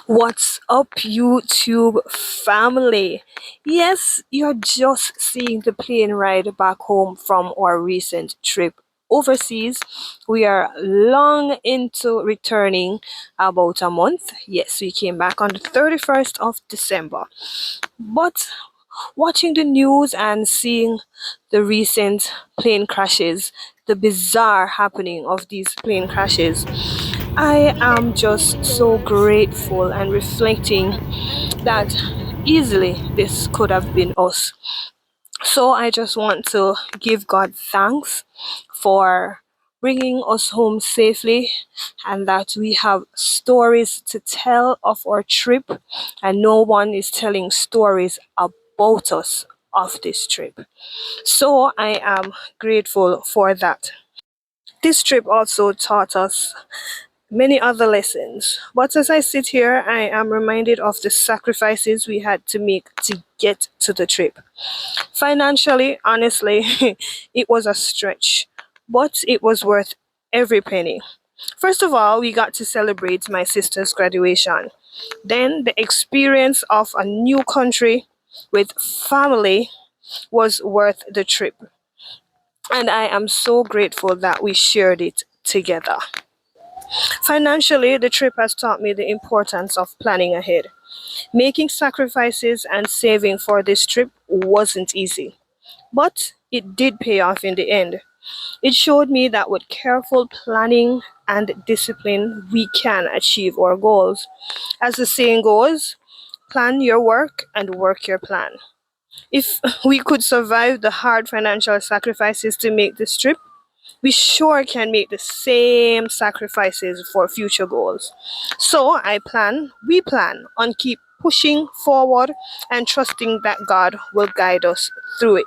What's up, YouTube family? Yes, you're just seeing the plane ride back home from our recent trip overseas. We are long into returning, about a month. Yes, we came back on the 31st of December. But watching the news and seeing the recent plane crashes, the bizarre happening of these plane crashes, I am just so grateful and reflecting that easily this could have been us. So I just want to give God thanks for bringing us home safely and that we have stories to tell of our trip and no one is telling stories about us of this trip. So I am grateful for that. This trip also taught us many other lessons. But as I sit here, I am reminded of the sacrifices we had to make to get to the trip. Financially, honestly, it was a stretch, but it was worth every penny. First of all, we got to celebrate my sister's graduation. Then, the experience of a new country with family was worth the trip. And I am so grateful that we shared it together. Financially, the trip has taught me the importance of planning ahead. Making sacrifices and saving for this trip wasn't easy, but it did pay off in the end. It showed me that with careful planning and discipline, we can achieve our goals. As the saying goes, plan your work and work your plan. If we could survive the hard financial sacrifices to make this trip, we sure can make the same sacrifices for future goals. So we plan on keep pushing forward and trusting that God will guide us through it.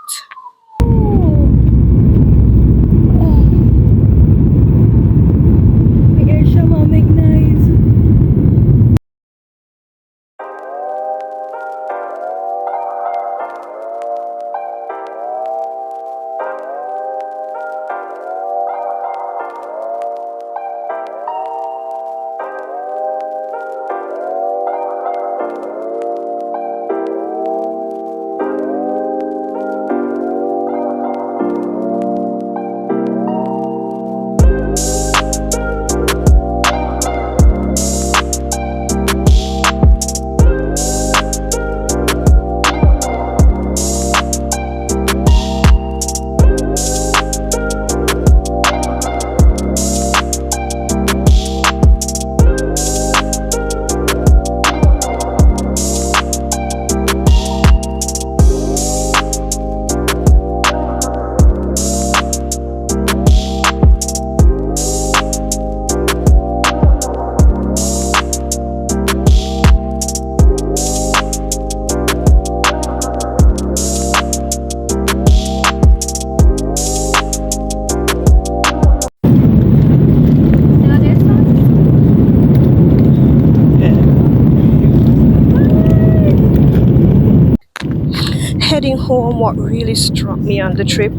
Heading home, what really struck me on the trip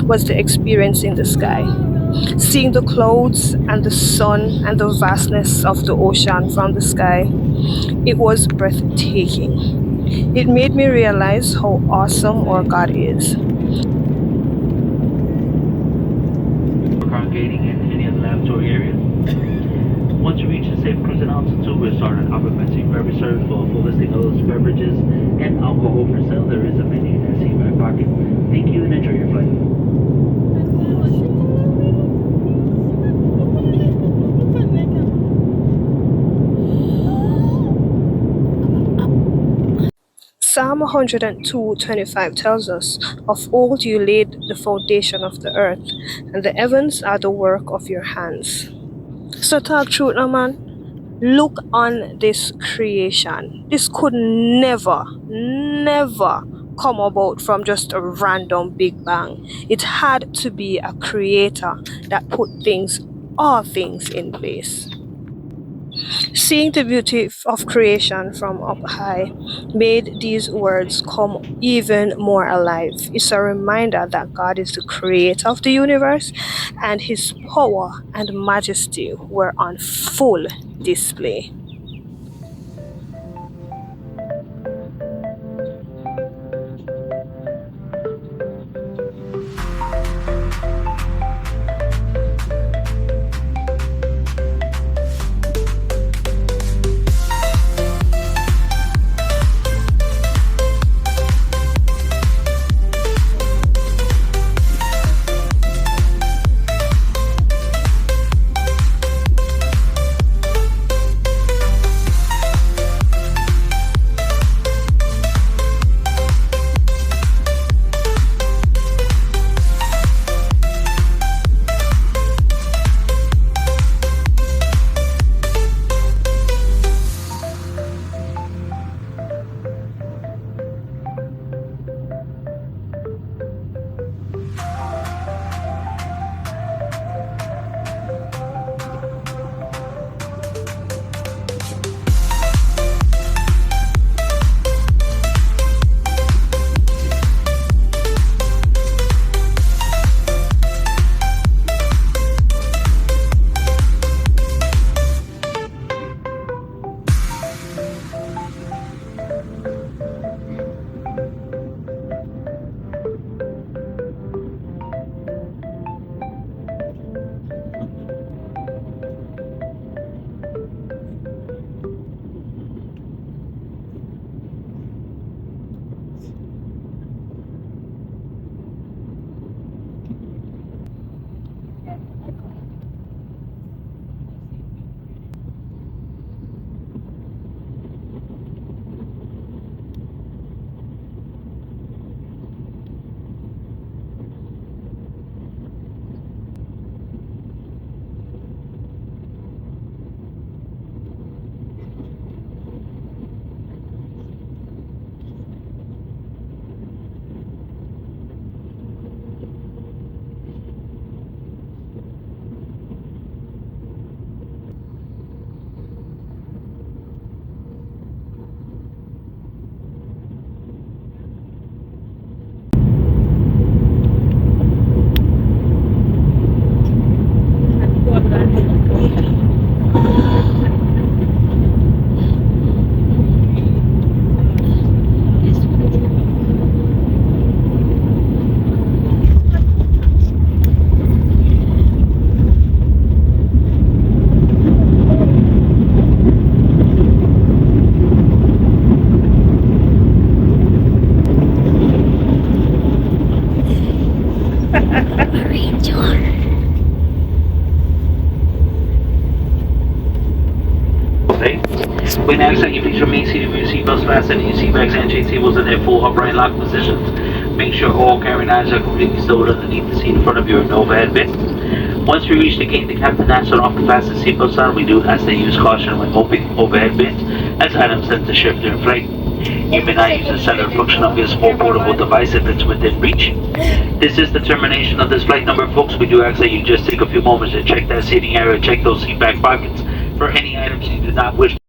was the experience in the sky. Seeing the clouds and the sun and the vastness of the ocean from the sky, it was breathtaking. It made me realize how awesome our God is. Congregating in any of the laboratory areas. Once you reach the safe cruising altitude, we'll start an occupancy beverage service for a full listing of those beverages and alcohol for sale. There is a menu in your seat back pocket. Thank you and enjoy your flight. Psalm 102:25 tells us, "Of old you laid the foundation of the earth, and the heavens are the work of your hands." So talk truth now, man. Look on this creation. This could never come about from just a random big bang. It had to be a creator that put all things in place. Seeing the beauty of creation from up high made these words come even more alive. It's a reminder that God is the creator of the universe and his power and majesty were on full display. again ask that you please remain seated with your seatbelts fastened, your seatbacks and chain tables in their full upright lock positions. Make sure all carrying items are completely stowed underneath the seat in front of you and overhead bin. Once we reach the gate, the captain asks on off the fasten seatbelt sign. We do ask that you use caution when opening overhead bins, as items tend to shift during flight. You may not use the cellular function of your small portable device if it's within reach. This is the termination of this flight number, folks. We do ask that you just take a few moments to check that seating area, check those seat back pockets for any items you do not wish